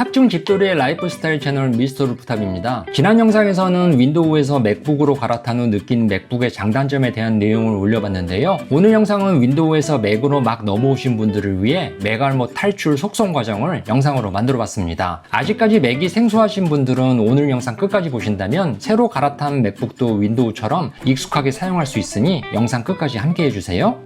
탑중 집돌이의 라이프 스타일 채널 미스터 루프탑입니다. 지난 영상에서는 윈도우에서 맥북으로 갈아탄 후 느낀 맥북의 장단점에 대한 내용을 올려봤는데요. 오늘 영상은 윈도우에서 맥으로 막 넘어오신 분들을 위해 맥알모 탈출 속성 과정을 영상으로 만들어봤습니다. 아직까지 맥이 생소하신 분들은 오늘 영상 끝까지 보신다면 새로 갈아탄 맥북도 윈도우처럼 익숙하게 사용할 수 있으니 영상 끝까지 함께 해주세요.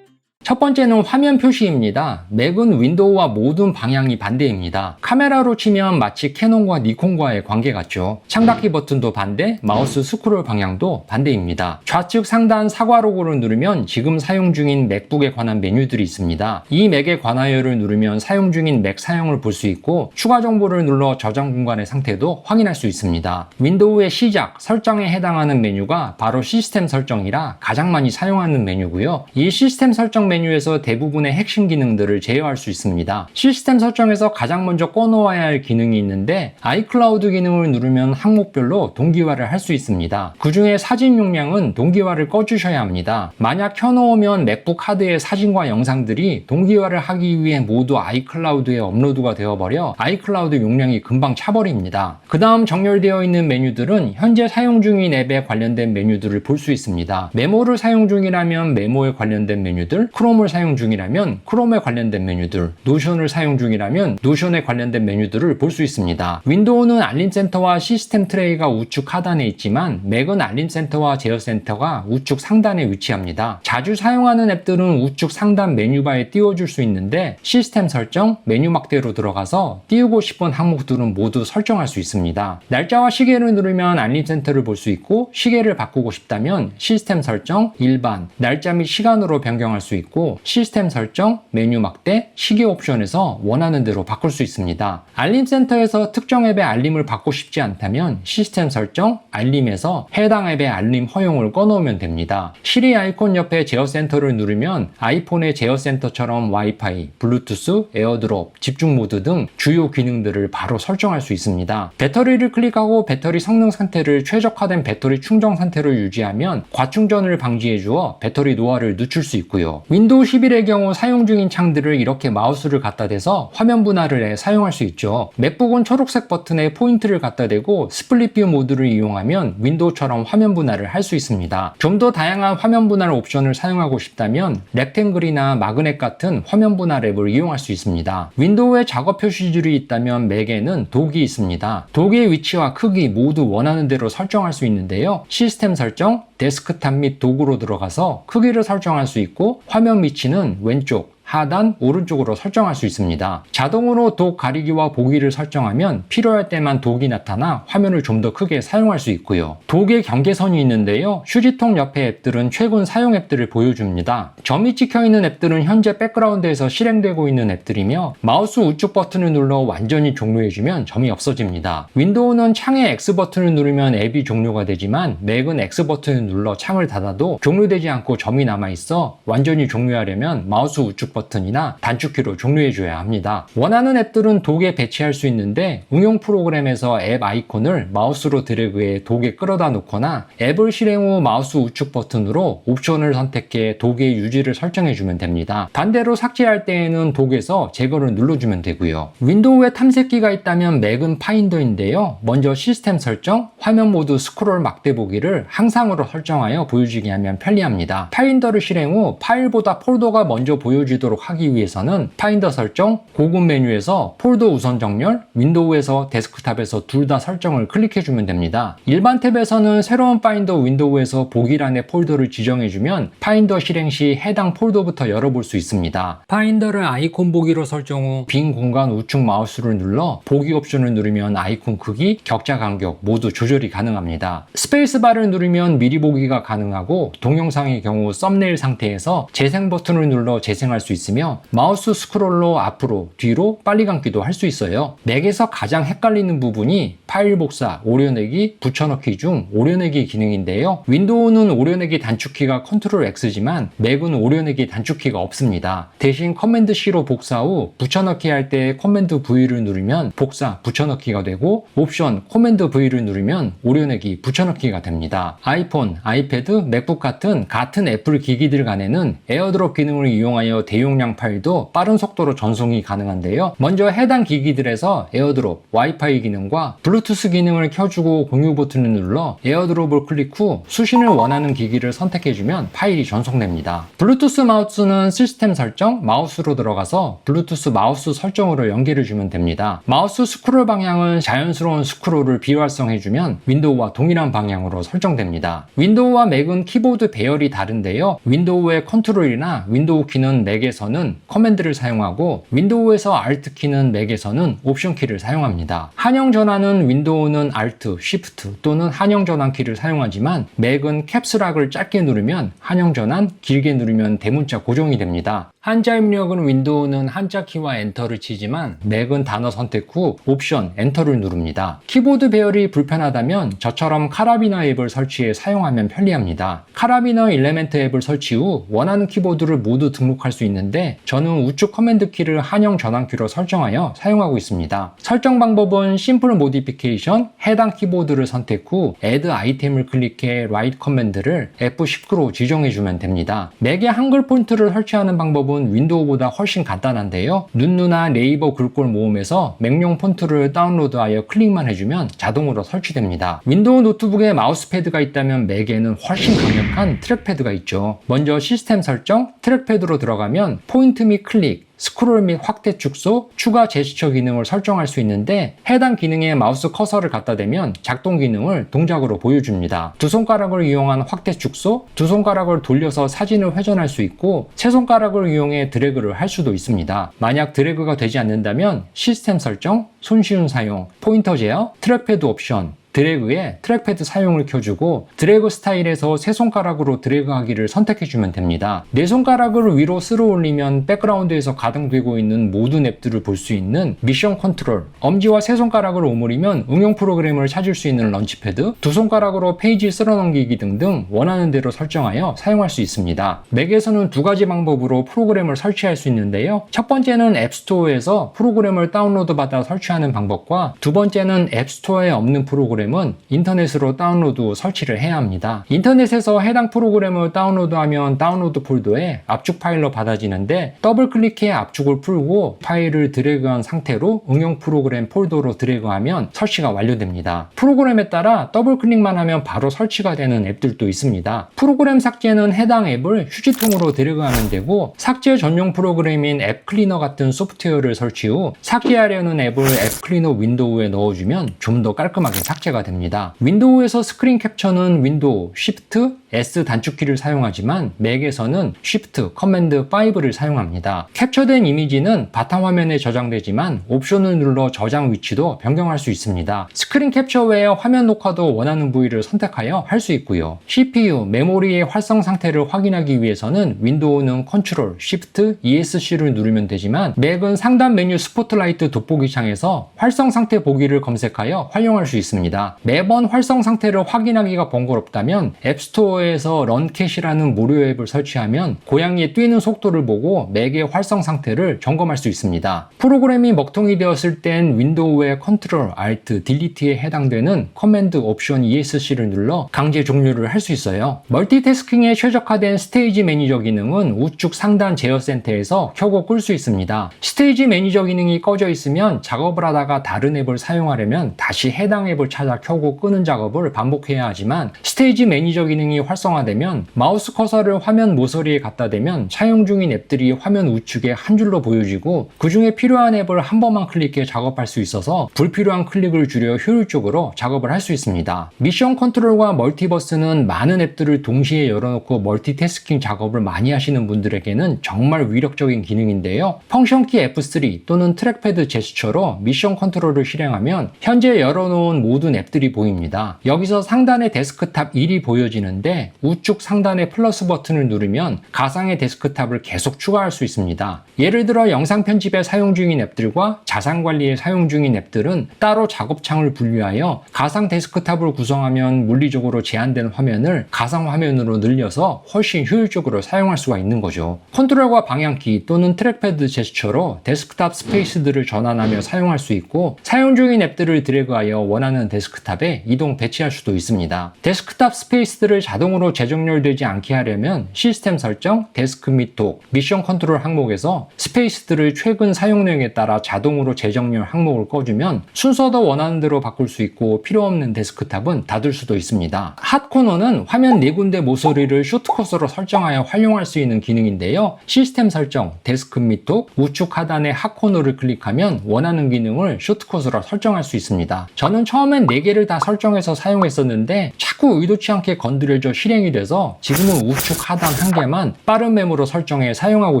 첫 번째는 화면 표시입니다. 맥은 윈도우와 모든 방향이 반대입니다. 카메라로 치면 마치 캐논과 니콘과의 관계 같죠. 창닫기 버튼도 반대, 마우스 스크롤 방향도 반대입니다. 좌측 상단 사과 로고를 누르면 지금 사용 중인 맥북에 관한 메뉴들이 있습니다. 이 맥에 관하여를 누르면 사용 중인 맥 사용을 볼 수 있고 추가 정보를 눌러 저장 공간의 상태도 확인할 수 있습니다. 윈도우의 시작, 설정에 해당하는 메뉴가 바로 시스템 설정이라 가장 많이 사용하는 메뉴고요. 이 시스템 설정 메뉴에서 대부분의 핵심 기능들을 제어할 수 있습니다. 시스템 설정에서 가장 먼저 꺼놓아야 할 기능이 있는데 아이클라우드 기능을 누르면 항목별로 동기화를 할 수 있습니다. 그 중에 사진 용량은 동기화를 꺼주셔야 합니다. 만약 켜놓으면 맥북 하드의 사진과 영상들이 동기화를 하기 위해 모두 아이클라우드에 업로드가 되어버려 아이클라우드 용량이 금방 차버립니다. 그 다음 정렬되어 있는 메뉴들은 현재 사용 중인 앱에 관련된 메뉴들을 볼 수 있습니다. 메모를 사용 중이라면 메모에 관련된 메뉴들, 크롬을 사용 중이라면 크롬에 관련된 메뉴들, 노션을 사용 중이라면 노션에 관련된 메뉴들을 볼 수 있습니다. 윈도우는 알림센터와 시스템 트레이가 우측 하단에 있지만 맥은 알림센터와 제어센터가 우측 상단에 위치합니다. 자주 사용하는 앱들은 우측 상단 메뉴바에 띄워줄 수 있는데 시스템 설정, 메뉴 막대로 들어가서 띄우고 싶은 항목들은 모두 설정할 수 있습니다. 날짜와 시계를 누르면 알림센터를 볼 수 있고 시계를 바꾸고 싶다면 시스템 설정, 일반, 날짜 및 시간으로 변경할 수 있고 시스템 설정, 메뉴 막대, 시계 옵션에서 원하는 대로 바꿀 수 있습니다. 알림센터에서 특정 앱의 알림을 받고 싶지 않다면 시스템 설정, 알림에서 해당 앱의 알림 허용을 꺼놓으면 됩니다. 시리 아이콘 옆에 제어센터를 누르면 아이폰의 제어센터처럼 와이파이, 블루투스, 에어드롭, 집중 모드 등 주요 기능들을 바로 설정할 수 있습니다. 배터리를 클릭하고 배터리 성능 상태를 최적화된 배터리 충전 상태로 유지하면 과충전을 방지해 주어 배터리 노화를 늦출 수 있고요. 윈도우 11의 경우 사용 중인 창들을 이렇게 마우스를 갖다 대서 화면 분할을 해 사용할 수 있죠. 맥북은 초록색 버튼에 포인트를 갖다 대고 스플릿 뷰 모드를 이용하면 윈도우처럼 화면 분할을 할 수 있습니다. 좀 더 다양한 화면 분할 옵션을 사용하고 싶다면 렉탱글이나 마그넷 같은 화면 분할 앱을 이용할 수 있습니다. 윈도우에 작업 표시줄이 있다면 맥에는 독이 있습니다. 독의 위치와 크기 모두 원하는 대로 설정할 수 있는데요. 시스템 설정, 데스크탑 및 도구로 들어가서 크기를 설정할 수 있고 화면 위치는 왼쪽, 하단, 오른쪽으로 설정할 수 있습니다. 자동으로 독 가리기와 보기를 설정하면 필요할 때만 독이 나타나 화면을 좀 더 크게 사용할 수 있고요. 독의 경계선이 있는데요. 휴지통 옆에 앱들은 최근 사용 앱들을 보여줍니다. 점이 찍혀있는 앱들은 현재 백그라운드에서 실행되고 있는 앱들이며 마우스 우측 버튼을 눌러 완전히 종료해주면 점이 없어집니다. 윈도우는 창의 X 버튼을 누르면 앱이 종료가 되지만 맥은 X 버튼을 눌러 창을 닫아도 종료되지 않고 점이 남아있어 완전히 종료하려면 마우스 우측 버튼이나 단축키로 종료해줘야 합니다. 원하는 앱들은 독에 배치할 수 있는데 응용 프로그램에서 앱 아이콘을 마우스로 드래그해 독에 끌어다 놓거나 앱을 실행 후 마우스 우측 버튼으로 옵션을 선택해 독의 유지를 설정해주면 됩니다. 반대로 삭제할 때에는 독에서 제거를 눌러주면 되고요. 윈도우에 탐색기가 있다면 맥은 파인더인데요. 먼저 시스템 설정, 화면 모드 스크롤 막대 보기를 항상으로 설정하여 보여지게 하면 편리합니다. 파인더를 실행 후 파일보다 폴더가 먼저 보여지도록 하기 위해서는 파인더 설정, 고급 메뉴에서 폴더 우선 정렬, 윈도우에서 데스크탑에서 둘 다 설정을 클릭해주면 됩니다. 일반 탭에서는 새로운 파인더 윈도우에서 보기란에 폴더를 지정해주면 파인더 실행 시 해당 폴더부터 열어볼 수 있습니다. 파인더를 아이콘 보기로 설정 후 빈 공간 우측 마우스를 눌러 보기 옵션을 누르면 아이콘 크기, 격자 간격 모두 조절이 가능합니다. 스페이스바를 누르면 미리 보기가 가능하고 동영상의 경우 썸네일 상태에서 재생 버튼을 눌러 재생할 수 있으며 마우스 스크롤로 앞으로, 뒤로 빨리 감기도 할 수 있어요. 맥에서 가장 헷갈리는 부분이 파일 복사, 오려내기, 붙여넣기 중 오려내기 기능인데요. 윈도우는 오려내기 단축키가 컨트롤 X지만 맥은 오려내기 단축키가 없습니다. 대신 커맨드 C로 복사 후 붙여넣기 할 때 커맨드 V를 누르면 복사, 붙여넣기가 되고 옵션, 커맨드 V를 누르면 오려내기, 붙여넣기가 됩니다. 아이폰, 아이패드, 맥북 같은 애플 기기들 간에는 에어드롭 기능을 이용하여 대용 대용량 파일도 빠른 속도로 전송이 가능한데요. 먼저 해당 기기들에서 에어드롭, 와이파이 기능과 블루투스 기능을 켜주고 공유 버튼을 눌러 에어드롭을 클릭 후 수신을 원하는 기기를 선택해주면 파일이 전송됩니다. 블루투스 마우스는 시스템 설정, 마우스로 들어가서 블루투스 마우스 설정으로 연결해주면 됩니다. 마우스 스크롤 방향은 자연스러운 스크롤을 비활성해주면 윈도우와 동일한 방향으로 설정됩니다. 윈도우와 맥은 키보드 배열이 다른데요. 윈도우의 컨트롤이나 윈도우 키는 맥에서는 커맨드를 사용하고 윈도우에서 Alt 키는 맥에서는 옵션 키를 사용합니다. 한영 전환은 윈도우는 Alt, Shift 또는 한영 전환 키를 사용하지만 맥은 캡스락을 짧게 누르면 한영 전환, 길게 누르면 대문자 고정이 됩니다. 한자 입력은 윈도우는 한자 키와 엔터를 치지만 맥은 단어 선택 후 옵션, 엔터를 누릅니다. 키보드 배열이 불편하다면 저처럼 카라비너 앱을 설치해 사용하면 편리합니다. 카라비너 일레멘트 앱을 설치 후 원하는 키보드를 모두 등록할 수 있는데 저는 우측 커맨드 키를 한영 전환키로 설정하여 사용하고 있습니다. 설정 방법은 심플 모디피케이션, 해당 키보드를 선택 후 Add 아이템을 클릭해 라이트 커맨드를 F19로 지정해주면 됩니다. 맥에 한글 폰트를 설치하는 방법은 윈도우보다 훨씬 간단한데요. 눈누나 네이버 글꼴 모음에서 맥용 폰트를 다운로드하여 클릭만 해주면 자동으로 설치됩니다. 윈도우 노트북에 마우스패드가 있다면 맥에는 훨씬 강력한 트랙패드가 있죠. 먼저 시스템 설정, 트랙패드로 들어가면 포인트 및 클릭, 스크롤 및 확대 축소, 추가 제스처 기능을 설정할 수 있는데 해당 기능에 마우스 커서를 갖다 대면 작동 기능을 동작으로 보여줍니다. 두 손가락을 이용한 확대 축소, 두 손가락을 돌려서 사진을 회전할 수 있고 세 손가락을 이용해 드래그를 할 수도 있습니다. 만약 드래그가 되지 않는다면 시스템 설정, 손쉬운 사용, 포인터 제어, 트랙패드 옵션, 드래그에 트랙패드 사용을 켜주고 드래그 스타일에서 세 손가락으로 드래그하기를 선택해주면 됩니다. 네 손가락을 위로 쓸어 올리면 백그라운드에서 가동되고 있는 모든 앱들을 볼 수 있는 미션 컨트롤, 엄지와 세 손가락을 오므리면 응용 프로그램을 찾을 수 있는 런치패드, 두 손가락으로 페이지 쓸어 넘기기 등등 원하는 대로 설정하여 사용할 수 있습니다. 맥에서는 두 가지 방법으로 프로그램을 설치할 수 있는데요. 첫 번째는 앱스토어에서 프로그램을 다운로드 받아 설치하는 방법과 두 번째는 앱스토어에 없는 프로그램은 인터넷으로 다운로드 설치를 해야 합니다. 인터넷에서 해당 프로그램을 다운로드하면 다운로드 폴더에 압축 파일로 받아지는데 더블 클릭해 압축을 풀고 파일을 드래그한 상태로 응용 프로그램 폴더로 드래그하면 설치가 완료됩니다. 프로그램에 따라 더블 클릭만 하면 바로 설치가 되는 앱들도 있습니다. 프로그램 삭제는 해당 앱을 휴지통으로 드래그하면 되고 삭제 전용 프로그램인 앱 클리너 같은 소프트웨어를 설치 후 삭제하려는 앱을 앱 클리너 윈도우에 넣어주면 좀 더 깔끔하게 삭제가 됩니다. 윈도우에서 스크린 캡처는 윈도우, Shift, S 단축키를 사용하지만 맥에서는 Shift, 커맨드 5를 사용합니다. 캡처된 이미지는 바탕화면에 저장되지만 옵션을 눌러 저장 위치도 변경할 수 있습니다. 스크린 캡처 외에 화면 녹화도 원하는 부위를 선택하여 할 수 있고요. CPU, 메모리의 활성 상태를 확인하기 위해서는 윈도우는 컨트롤, Shift, ESC를 누르면 되지만 맥은 상단 메뉴 스포트라이트 돋보기 창에서 활성 상태 보기를 검색하여 활용할 수 있습니다. 매번 활성 상태를 확인하기가 번거롭다면 앱스토어에서 런캣이라는 무료 앱을 설치하면 고양이의 뛰는 속도를 보고 맥의 활성 상태를 점검할 수 있습니다. 프로그램이 먹통이 되었을 땐 윈도우의 컨트롤, Alt, Delete에 해당되는 커맨드, 옵션, ESC를 눌러 강제 종료를 할 수 있어요. 멀티태스킹에 최적화된 스테이지 매니저 기능은 우측 상단 제어 센터에서 켜고 끌 수 있습니다. 스테이지 매니저 기능이 꺼져 있으면 작업을 하다가 다른 앱을 사용하려면 다시 해당 앱을 찾아 켜고 끄는 작업을 반복해야 하지만 스테이지 매니저 기능이 활성화되면 마우스 커서를 화면 모서리에 갖다 대면 사용 중인 앱들이 화면 우측에 한 줄로 보여지고 그 중에 필요한 앱을 한 번만 클릭해 작업할 수 있어서 불필요한 클릭을 줄여 효율적으로 작업을 할 수 있습니다. 미션 컨트롤과 멀티버스는 많은 앱들을 동시에 열어놓고 멀티태스킹 작업을 많이 하시는 분들에게는 정말 위력적인 기능인데요. 펑션키 F3 또는 트랙패드 제스처로 미션 컨트롤을 실행하면 현재 열어놓은 모든 앱들이 보입니다. 여기서 상단에 데스크탑 1이 보여지는데 우측 상단에 플러스 버튼을 누르면 가상의 데스크탑을 계속 추가할 수 있습니다. 예를 들어 영상 편집에 사용 중인 앱들과 자산 관리에 사용 중인 앱들은 따로 작업창을 분리하여 가상 데스크탑을 구성하면 물리적으로 제한된 화면을 가상 화면으로 늘려서 훨씬 효율적으로 사용할 수가 있는 거죠. 컨트롤과 방향키 또는 트랙패드 제스처로 데스크탑 스페이스들을 전환하며 사용할 수 있고 사용 중인 앱들을 드래그하여 원하는 데스크탑 데스크탑에 이동 배치할 수도 있습니다. 데스크탑 스페이스들을 자동으로 재정렬되지 않게 하려면 시스템 설정, 데스크 및 독, 미션 컨트롤 항목에서 스페이스들을 최근 사용 내용에 따라 자동으로 재정렬 항목을 꺼주면 순서도 원하는 대로 바꿀 수 있고 필요 없는 데스크탑은 닫을 수도 있습니다. 핫 코너는 화면 4군데 모서리를 쇼트컷으로 설정하여 활용할 수 있는 기능인데요. 시스템 설정, 데스크 및 독, 우측 하단의 핫 코너를 클릭하면 원하는 기능을 쇼트컷으로 설정할 수 있습니다. 저는 처음엔 4개를 다 설정해서 사용했었는데 자꾸 의도치 않게 건드려져 실행이 돼서 지금은 우측 하단 1개만 빠른 메모로 설정해 사용하고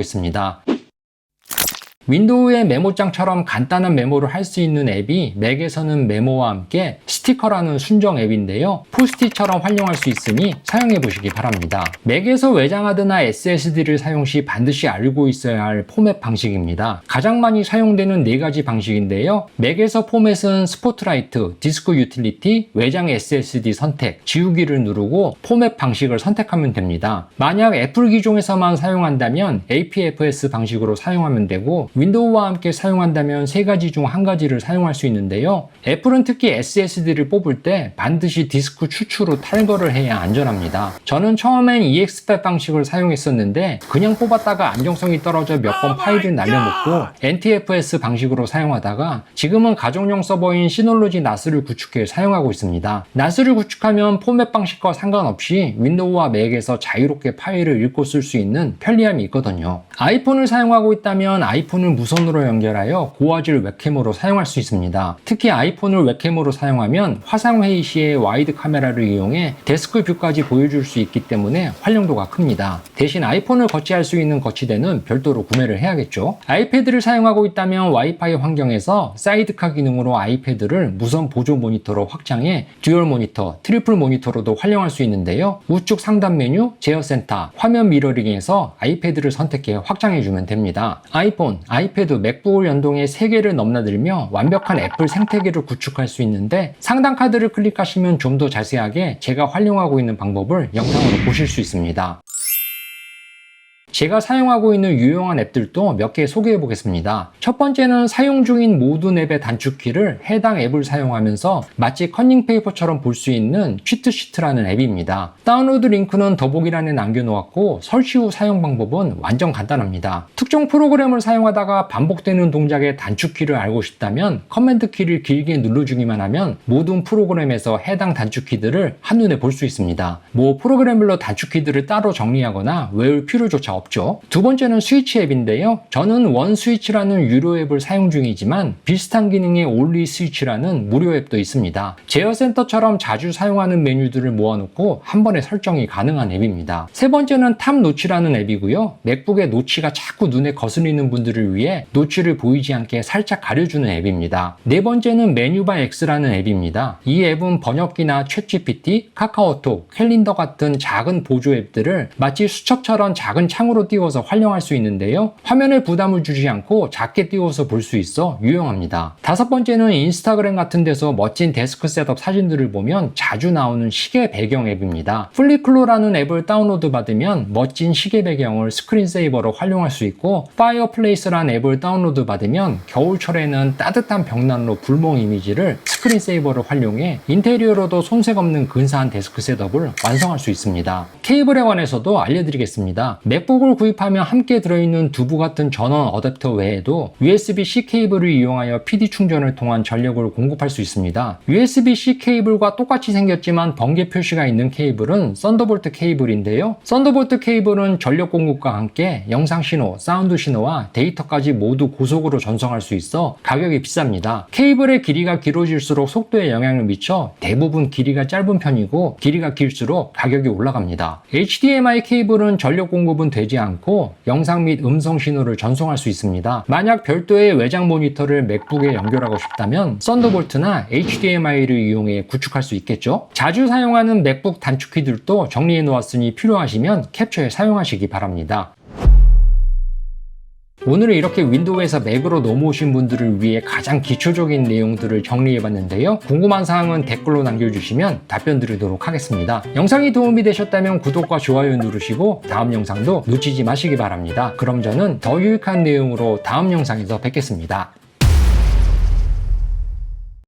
있습니다. 윈도우의 메모장처럼 간단한 메모를 할 수 있는 앱이 맥에서는 메모와 함께 스티커라는 순정 앱인데요. 포스트잇처럼 활용할 수 있으니 사용해 보시기 바랍니다. 맥에서 외장하드나 SSD를 사용 시 반드시 알고 있어야 할 포맷 방식입니다. 가장 많이 사용되는 4가지 방식인데요. 맥에서 포맷은 스포트라이트, 디스크 유틸리티, 외장 SSD 선택, 지우기를 누르고 포맷 방식을 선택하면 됩니다. 만약 애플 기종에서만 사용한다면 APFS 방식으로 사용하면 되고 윈도우와 함께 사용한다면 3가지 중 1가지를 사용할 수 있는데요. 애플은 특히 SSD를 뽑을 때 반드시 디스크 추출로 탈거를 해야 안전합니다. 저는 처음엔 EXPAD 방식을 사용했었는데 그냥 뽑았다가 안정성이 떨어져 몇 번 파일을 날려먹고 NTFS 방식으로 사용하다가 지금은 가정용 서버인 시놀로지 나스를 구축해 사용하고 있습니다. 나스를 구축하면 포맷 방식과 상관없이 윈도우와 맥에서 자유롭게 파일을 읽고 쓸 수 있는 편리함이 있거든요. 아이폰을 사용하고 있다면 아이폰을 무선으로 연결하여 고화질 웹캠으로 사용할 수 있습니다. 특히 아이폰을 웹캠으로 사용하면 화상회의 시에 와이드 카메라를 이용해 데스크 뷰까지 보여줄 수 있기 때문에 활용도가 큽니다. 대신 아이폰을 거치할 수 있는 거치대는 별도로 구매를 해야겠죠. 아이패드를 사용하고 있다면 와이파이 환경에서 사이드카 기능으로 아이패드를 무선 보조 모니터로 확장해 듀얼 모니터, 트리플 모니터로도 활용할 수 있는데요. 우측 상단 메뉴, 제어 센터, 화면 미러링에서 아이패드를 선택해 확장해주면 됩니다. 아이폰, 아이패드, 맥북을 연동해 3개를 넘나들며 완벽한 애플 생태계를 구축할 수 있는데 상단 카드를 클릭하시면 좀 더 자세하게 제가 활용하고 있는 방법을 영상으로 보실 수 있습니다. 제가 사용하고 있는 유용한 앱들도 몇 개 소개해 보겠습니다. 첫 번째는 사용 중인 모든 앱의 단축키를 해당 앱을 사용하면서 마치 커닝페이퍼처럼 볼 수 있는 치트시트라는 앱입니다. 다운로드 링크는 더보기란에 남겨놓았고 설치 후 사용 방법은 완전 간단합니다. 특정 프로그램을 사용하다가 반복되는 동작의 단축키를 알고 싶다면 커맨드 키를 길게 눌러주기만 하면 모든 프로그램에서 해당 단축키들을 한눈에 볼 수 있습니다. 프로그램별로 단축키들을 따로 정리하거나 외울 필요조차 없죠. 두 번째는 스위치 앱인데요. 저는 원 스위치라는 유료 앱을 사용 중이지만 비슷한 기능의 올리 스위치라는 무료 앱도 있습니다. 제어 센터처럼 자주 사용하는 메뉴들을 모아놓고 한 번에 설정이 가능한 앱입니다. 세 번째는 탑 노치라는 앱이고요. 맥북의 노치가 자꾸 눈에 거슬리는 분들을 위해 노치를 보이지 않게 살짝 가려주는 앱입니다. 네 번째는 메뉴바 X라는 앱입니다. 이 앱은 번역기나 챗GPT, 카카오톡, 캘린더 같은 작은 보조 앱들을 마치 수첩처럼 작은 창으로 띄워서 활용할 수 있는데요. 화면에 부담을 주지 않고 작게 띄워서 볼 수 있어 유용합니다. 다섯 번째는 인스타그램 같은 데서 멋진 데스크 셋업 사진들을 보면 자주 나오는 시계 배경 앱입니다. 플리클로라는 앱을 다운로드 받으면 멋진 시계 배경을 스크린세이버로 활용할 수 있고 파이어플레이스라는 앱을 다운로드 받으면 겨울철에는 따뜻한 벽난로 불멍 이미지를 스크린세이버를 활용해 인테리어로도 손색 없는 근사한 데스크 셋업을 완성할 수 있습니다. 케이블에 관해서도 알려드리겠습니다. 맥북을 구입하면 함께 들어있는 두부 같은 전원 어댑터 외에도 USB-C 케이블을 이용하여 PD 충전을 통한 전력을 공급할 수 있습니다. USB-C 케이블과 똑같이 생겼지만 번개 표시가 있는 케이블은 썬더볼트 케이블인데요. 썬더볼트 케이블은 전력 공급과 함께 영상 신호, 사운드 신호와 데이터까지 모두 고속으로 전송할 수 있어 가격이 비쌉니다. 케이블의 길이가 길어질수록 속도에 영향을 미쳐 대부분 길이가 짧은 편이고 길이가 길수록 가격이 올라갑니다. HDMI 케이블은 전력 공급은 되지 않고 영상 및 음성 신호를 전송할 수 있습니다. 만약 별도의 외장 모니터를 맥북에 연결하고 싶다면 썬더볼트나 HDMI를 이용해 구축할 수 있겠죠. 자주 사용하는 맥북 단축키들도 정리해 놓았으니 필요하시면 캡처해 사용하시기 바랍니다. 오늘은 이렇게 윈도우에서 맥으로 넘어오신 분들을 위해 가장 기초적인 내용들을 정리해봤는데요. 궁금한 사항은 댓글로 남겨주시면 답변 드리도록 하겠습니다. 영상이 도움이 되셨다면 구독과 좋아요 누르시고 다음 영상도 놓치지 마시기 바랍니다. 그럼 저는 더 유익한 내용으로 다음 영상에서 뵙겠습니다.